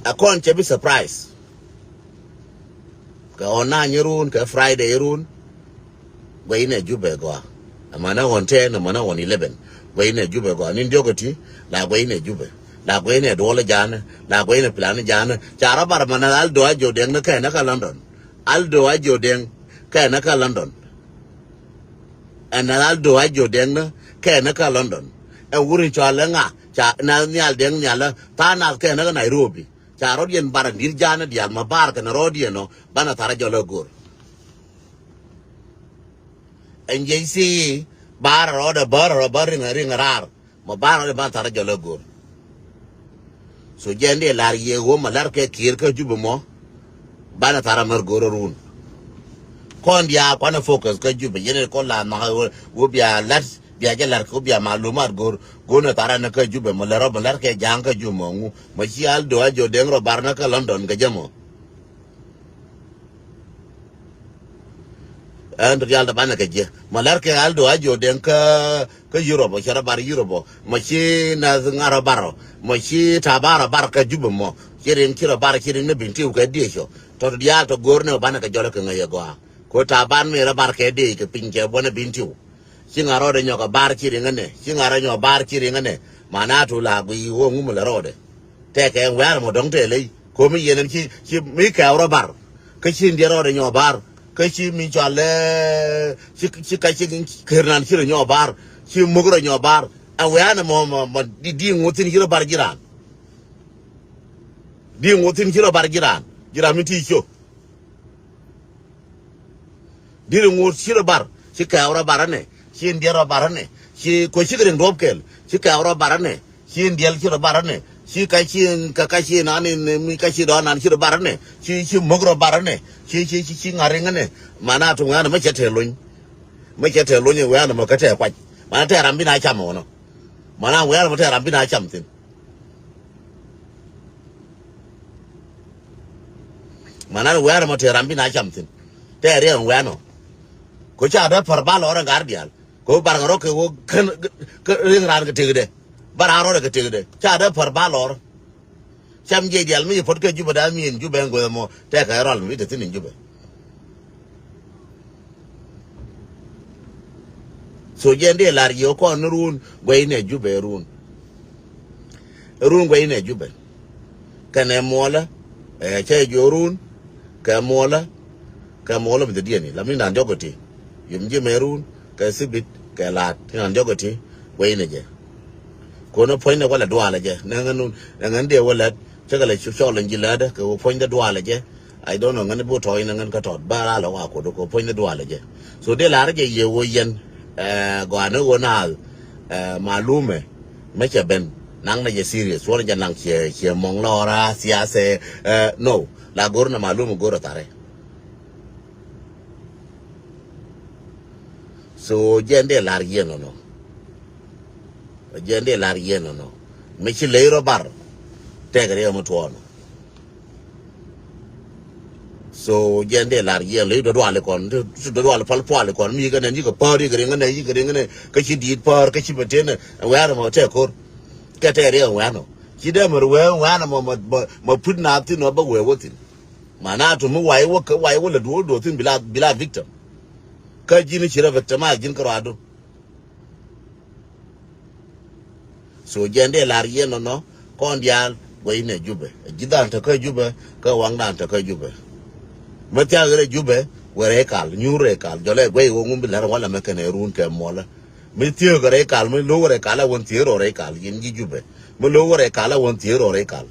a con che bi surprise ka ona nyerun ka Friday run go ine jube go amana on 10 amana on 11 go ine jube go nin jogoti la go ine jube la go ine dole jana la go ine plan jana cara bar mana aldo ajo deng na ka na ka London aldo ajo deng ka na ka London and aldo ajo deng na ka na ka London e wurin chala nga cha na nyal deng nyala ta na ka na Nairobi cha rodien bar dir jana dial ma bar ka na rodieno bana tara jolo gur and JC bar roda bar ring rar ma bar ba tara jolo gur so jende lar ye go malar ke kir ka jubu mo bana tara mar goro run kon dia kwana focus ka jubu yene ko la ma wo bia lat bia je lar ko bia malumat go na tara na ka jubu mo laro malar ke jang ka jumo ngu ma chi al do ajo dengro bar na ka London ka jamo and real da bana ka je malar ke al do ajo den ka Europe shara bar Europe ma chi na ngara baro ma chi tabara bar ka jubu mo kirin kira bar kirin na binti ka diesho to dia to gorne bana ka jolo ka ngaye go ko taban me ra bar ke de ke pinje bona binti singaro de nyoka bar kirin ngane singaro nyo bar kirin ngane mana to la gui wo ngum la rode te ke wer mo dong te le ko mi yenen chi mi ka ro bar ka chi ndi rode nyo bar ka chi mi chale chi ka chi kirnan chi nyo bar chi mugro nyo bar a wer mo di ngutin hiro bar jiran di ngutin hiro bar jiran mi ti cho di ngut hiro bar chi ka ro bar ne chi ndi ro bar ne chi ko chi gren dobkel chi ka ro bar ne chi ndiel hiro bar ne chi ka chi na ni mi ka chi do nan hiro bar ne chi mugro bar ne chi ngare ngane mana to ngana ma chete luny we na ma ka te kwa mana te rambi na cham wono mana we na te rambi na cham tin mana we na ma te rambi na cham tin te re we no ko cha da par ba lo ra gardial ko bar ngaro ke wo kan ring ran ke tegde bar aro ke tegde cha da par ba lo cham je dial mi pot ke juba da mi en juba ngo mo te ka rol mi te tin juba so jende lar yo ko nurun gwe ne juba run gwe ne juba kane mola che jorun ka mola mi de ni la mi nan jogoti yum je merun ka sibit ka lat nan jogoti gwe ne je ko no point wala dwala je nangan de wala chagala sholen jilada ko point da dwala je I don't know ngane bo toy nangan ka tot bara la wa ko do ko point da dwala je so de lar je ye wo yen go ano go na malume me che ben nang na je serious wala je nang che mong lora siase no la gorna malume goro tare so jende lar ye no jende lar ye no me chi leiro bar tegre mo tuono so jende lar ye le do wale kon do wale pal pal kon mi ga ne ni ko pari ga ngane ka chi dit par ka chi betene wa mo te ko ka te re wa no chi de mo wa na mo put na ti no ba we wotin mana to mo wai wo ka wai wo le do tin bila victim ka jini chira victim ma jin ko ado so jende lar ye no kon dial we ne jube jidan ta ka jube ka wang dan ta ka jube matia gre jube were kal nyure kal jole we go ngum bilar wala me kene run ke mola mi tio gre kal mi lo wore kala won tiro re kal yin ji jube mi lo wore kala won tiro re kal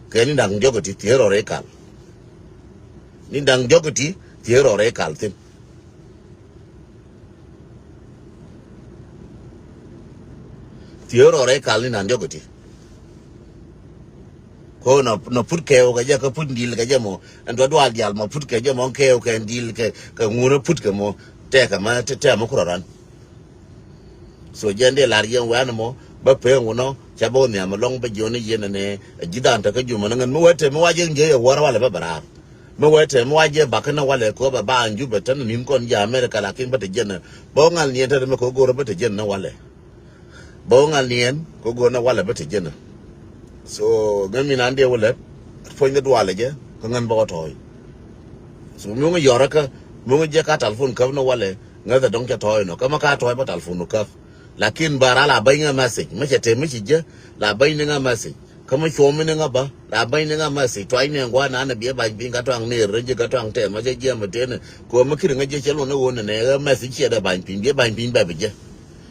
ke ni dang jogoti tiro re kal ni dang jogoti tiro re kal tin tiro re kal ni dang jogoti ko no put ke o ga ka put dil ga jamo ando do al dial mo put ke jamo ke o ke dil ke nguro put ke mo te ka ma te mo kroran so jende lar yen wan mo ba pe ngono cha bo ne ma long ba joni yen ne jidan ta ka juma ngan mo wete mo waje nje wora wala ba bara mo wete mo waje ba kana wala ko ba anju ba tan nim kon ja America la kin ba te jen bo ngal ni ta me ko go ba te jen na wala bo ngal ni ko go na wala ba te jen so gami na ande wala phơi cái đùa lại chứ cái ngân bao thôi so muốn cái giờ cái muốn cái cái telephone cấp nó wale ngay từ đông cho thôi nó cái mà cái thôi bắt telephone nó cấp lakin bara la bay nga message mà chỉ thêm chứ chứ là bay nga message kama show mình nga ba la bay nga message try ne ngwa na na bia ba bin ka twang ne re ka twang te ma je je ma te ne ko ma kiri nga je chelo na wona ne message che da ba pin bia ba pin ba je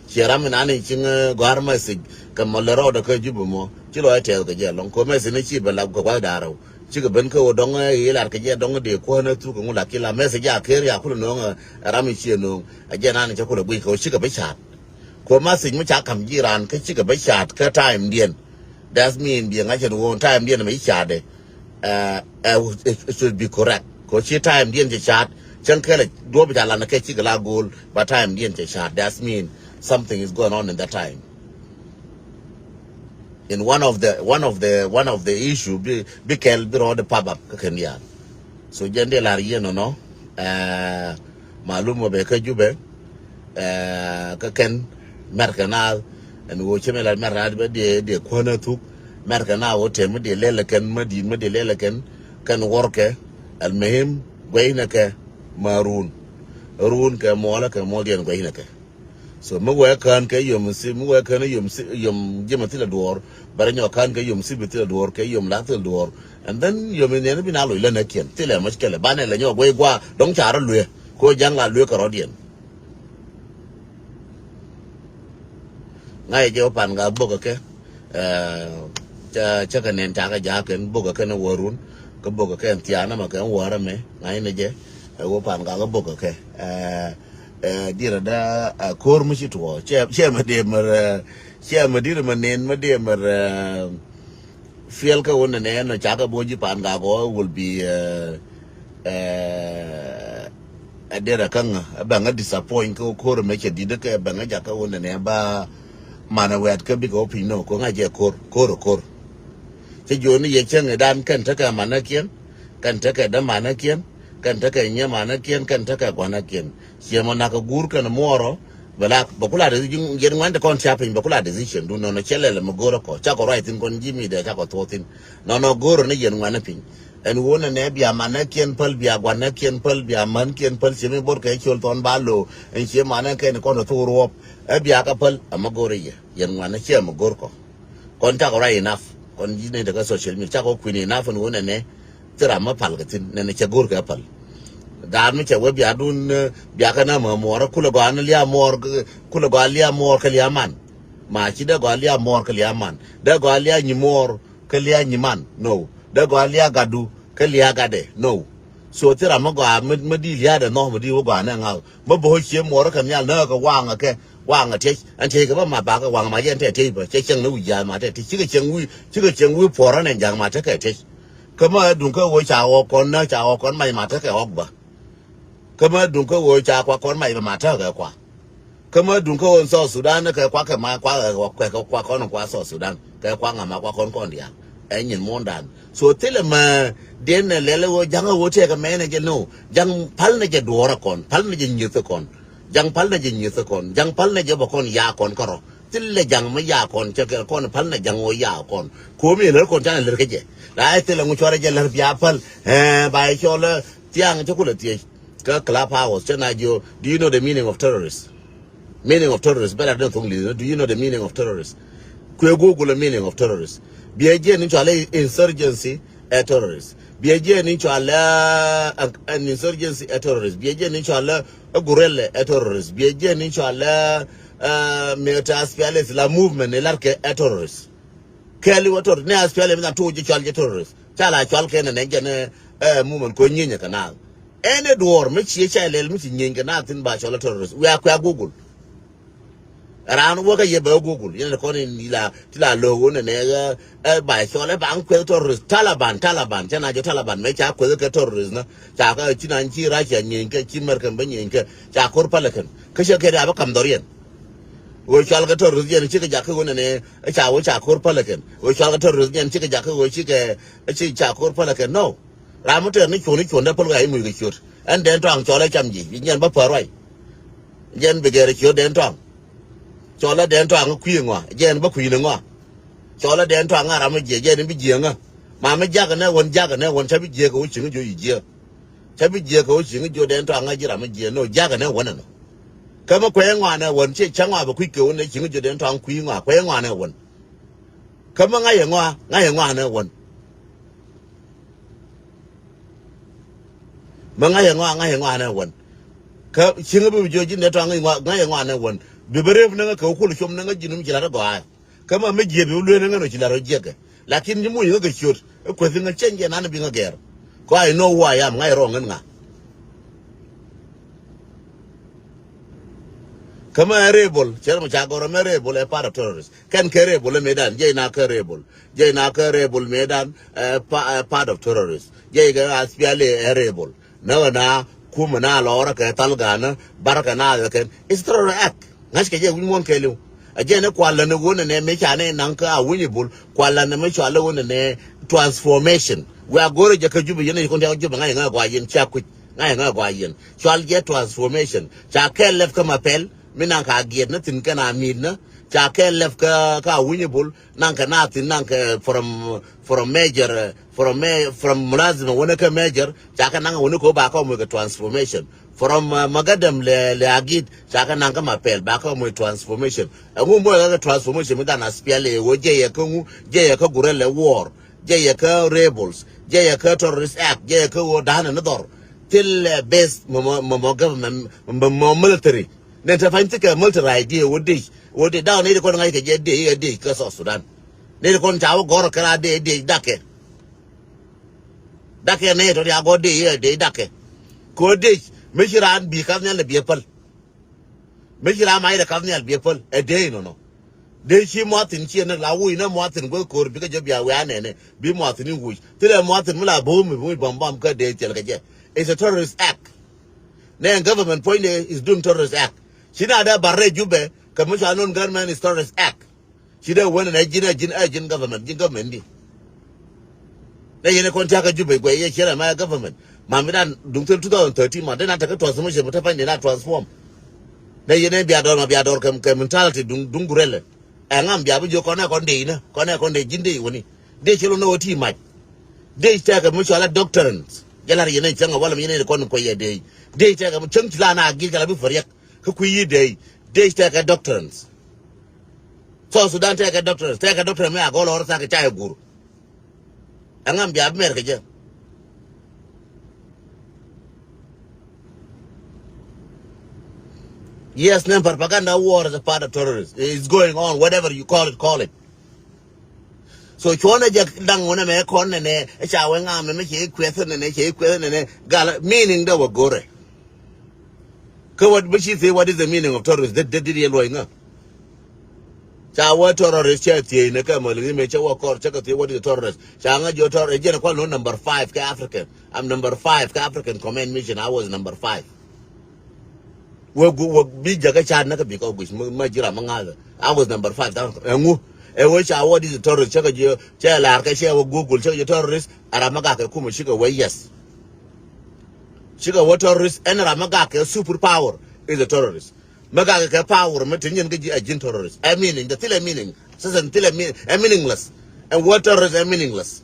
chera mi na ne ching gwar message kama le ro da ka jubu mo chi lo te ka je long ko message ne chi ba la ko ba da ro chi ka ben ko dong e la ka je dong de ko na tu ko ngula ki la message ya ke ya ku no ra mi chi no a je na ne cha ku le bi ko chi ka ba chat ko ma sin mu cha kam jiran ka chi ka ba chat ka time dien that mean bi nga chen won time dien ma chat de it should be correct ko chi time dien je chat chen ka le do bi la na ka chi ka la goal but time dien je chat that mean something is going on in that time in one of the issue be kel bi ro de pabab ka ken ya so jende la rie no malum be ka jube ka ken merkanal en wo cheme la merad be de kona tuk merkana wo tem de lele ken madi me de lele ken kan worke al muhim goyna ke marun run ke mola ke modien goyna ke so mo wa kan ke yom si mo wa kan yom jema tila dor bare nyo kan ke yom si bitila dor ke yom la tila dor and then yom ne bi na lo ile na ken tila mashkele bane la nyo goy gwa dong chara lue ko jang la lue ka rodien ngay jo pan ga boga ke cha ka nen ta ga ja ken boga ke na worun ko boga ke tiana ma ke wara me ngay ne je wo pan ga boga ke dira da kor mu shi to che ma de mer che ma dir ma nen ma de mer fiel ka wona ne no cha ka boji pan ga go will be adera kanga banga disappoint ko kor me che dida ke banga ja ka wona ne ba mana wet ka bi ko pino ko nga je kor che jo ni ye chen dan kan ta ka mana kien kan ta ka da mana kien kan ta ka nya mana kien kan ta ka kwana kien che mo na ka gur kan moro bala bakula de yen ngwan de kon chapin bakula decision du no chelele mo goro ko cha ko right in kon jimi de cha ko totin no goro ne yen ngwan pin en wona ne bia mana kien pal bia gwana kien pal bia man kien pal che me bor ka chol ton balo en che mana ken kon to ro bia ka pal amagore ye yen ngwan che mo gor ko kon ta ko right enough kon jine de ka social media cha ko queen enough no wona ne tira ma pal ka tin ne che gor ka pal dar mi che we bia dun bia kana mo mor kula go an lia mor kula go lia mor ka lia man ma chi da go lia mor ka lia man da go lia ni mor ka lia ni man no da go lia gadu ka lia gade no so tira ma go ma di lia da no ma di go na nga ma bo chi mor ka nya na ka wang ke wang te an te ka ma ba ka wang ma yen te te ba che cheng nu ya ma te chi ka cheng wi po ra ne jang ma te ka te ka ma dun ka wo cha wo kon na cha wo kon mai ma te ka ok ba kama dunka wo cha kwa kon mai ma ta ga kwa kama dunka wo so Sudan ka kwa ka ma kwa kon kwa so Sudan ka kwa ngama kwa kon dia enyin mondan so tele ma den lele wo janga wo te ka mene je no jang pal ne je dora kon pal ne je nyithe kon jang pal ne je nyithe kon jang pal ne je ba kon ya kon karo tele jang ma ya kon che ka kon pal ne jang wo ya kon ko mi le kon tan le ke je la tele ngu chore je le bia pal ba chole tiang che kula tie Clubhouse, do you know the meaning of terrorist? Meaning of terrorist, but I don't think, do you know the meaning of terrorist? Google the meaning of terrorist. Be again into insurgency a terrorist. Be again into an insurgency a terrorist. Be again into a guerrilla a terrorist. Be again into military la movement a terrorist. Kelly what ne aspiale na to terrorist. Chala chal ken na movement ko nyinya kanal. Any door, make she child, Miss Yinga, nothing by Chola terrorists. We are quite Google. Around work a year by Google, you know, according to low and by Chola Bank terrorists, Taliban, China Taliban, make up with the terrorists, Chaka, Chinanchi, Raja, Yinka, Chimerkan, Beninka, Chakor Pelican, Kasha Kedaba Camdorian. We shall get terrorists and Chica Jaco and a Chakor Pelican. We shall get terrorists and Chica Jaco, a Chakor Pelican. No. Ramote ni choni pol ga imu gi and den tong chola chamji yen ba parwai yen begere chot den tong chola den tong ku ngwa yen ba ku ngwa chola den tong ara ma je yen bi je nga mà mới jaga ne won chabi je ko chingi jo yije chabi je ko chingi jo den to anga jira me je no jaga ne won no kama ko yenwa ne won che changwa ba kwike ne chingi jo den to an kwinwa ko yenwa ne won kama nga yenwa ne won ma nga yenwa ne won ka chingi bu jo jin ne to anga yenwa ne won be beref ne ka ko lu chom ne jinum jila go a kama me je be lu ne no jila ro jege lakini mu yi ga shot ko zinga change na bi nga ger ko I know who I am ngai wrong nga kama rebel cher mo chagoro me rebel e para terrorist kan ke rebel medan je na ka rebel medan part of terrorist je ga aspiale rebel na kuma na lora ka talgana baraka na kan is terror act ngaske je won kelu again kwala ne wona ne me chane nanka winnable kwala ne me chala wona ne transformation we are going to kajubi yene ko ndia juba ngai kwa yin chaku ngai kwa yin shall get transformation cha ke left kama pel minanka giet na tin kana midna cha ke left ka winnable nanka na tin nanka from major from mulazima wona ka major cha ka nanga wona ko ba ka mo transformation from magadam le agid chaka nanga mapel baka mo transformation ngu mo ga transformation mi dana spiale wo je ya ka gurele war je ya ka rebels je ya ka terrorist act je ya ka wo dana no dor till base mo government mo military ne ta fanti ka military idea wo de down ne ko ngai ke je de ka so Sudan ne ko ntawo goro kala de dake ne to ya go de dake ko de Mishiran bi kavnyal le biepal. Mishira mai da kavnyal biepal a day no. De shi Martin chi na lawu ina Martin go kor bi ka jobia we anene bi Martin wu. Tile Martin mula bo mi bam ka de tel ka je. It's a terrorist act. Then government point is doing terrorist act. She na da barre jube ka misha non government is terrorist act. She da wona na jin government di. Na yene konta ka jube go ye shira my government. Mamidan dung 2013 ma dena taka transformation but find na transform na yene biador kam mentality dung gurele ngam biabu jo kona konde jinde woni de chelo no ti ma de taka mu chala doctorants jalar yene changa wala yene kon ko ye de taka mu changla na gi kala bi fariyak ku yi de taka doctorants so Sudan taka doctorants taka doctor me agolo or taka cha guru ngam biabu mer ke je. Yes, name propaganda war is a part of terrorism. It's going on, whatever you call it. So chona jak dang wona me kon ne e cha wenga me che kwethe ne gala meaning da wagore. Ko what bishi say what is the meaning of terrorist? That did ye loinga. Cha wa terrorist che tie ne ka mo me che wa kor che ka tie what is the terrorist? Cha nga jo terrorist je ko no number 5 ka African. I'm number 5 ka African command mission. I was number 5. We be jaga chan na ka bi ko gush majira mangaza. I was number 5 ngu e we cha what is the terrorist chaka je cha la ka she wo Google che terrorist ara maga ka kuma shiga we yes shiga what terrorist en ara maga ka super power is a terrorist maga ka power mutin yin gaji a jin terrorist I meaning the tile meaning sasan tile meaningless and what terrorist are meaningless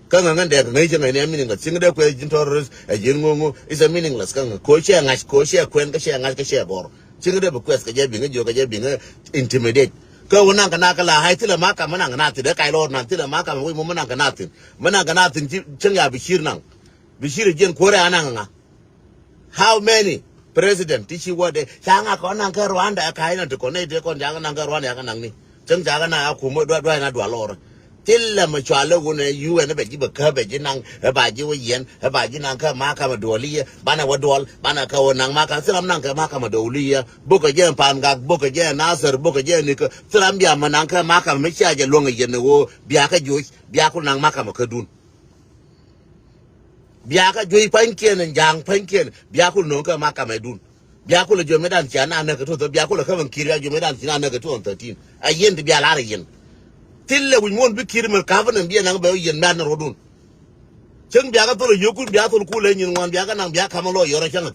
kan ngan de ngai je ngai meaningless sing de ko jin terrorist a jin ngongo is a meaningless kan ko she ngas ko she kwen ka she ngas ka she bor sing de request ka je bi ngai jo ka je bi ngai intimidate ko wona kana kala hai tile maka mana ngana ti de kai lord nan tile maka mo mo mana ngana tin cin ya bishir jin kore ananga how many president tichi wode changa ko nan ka Rwanda ka ina to connect ko janga nan ka Rwanda ka nan ni cin jaga na ku mo do na do lor tilla ma chwala wona UN be jiba ka be jinan ba ji wo yen ba ji nan ka maka ma doliya bana wadol bana ka wonan maka silam nan ka maka ma doliya boka je pan ga boka je nasar boka je ni ka silam biya manan ka maka ma cha je longa yen wo biya ka jo biya ku nan maka ma ka dun biya ka jo panken jang panken biya ku non ka maka ma dun biya ku le jo medan cha na na ka to biya ku le ka ban kiriya jo medan cha na ka to 13 ayen biya la yen tille wuñ won bi kirmel kavanam biya nang ba yen man rodun ceng biya ka to yoku biya to ku le nyin wan biya ka nang biya kamalo yoro chang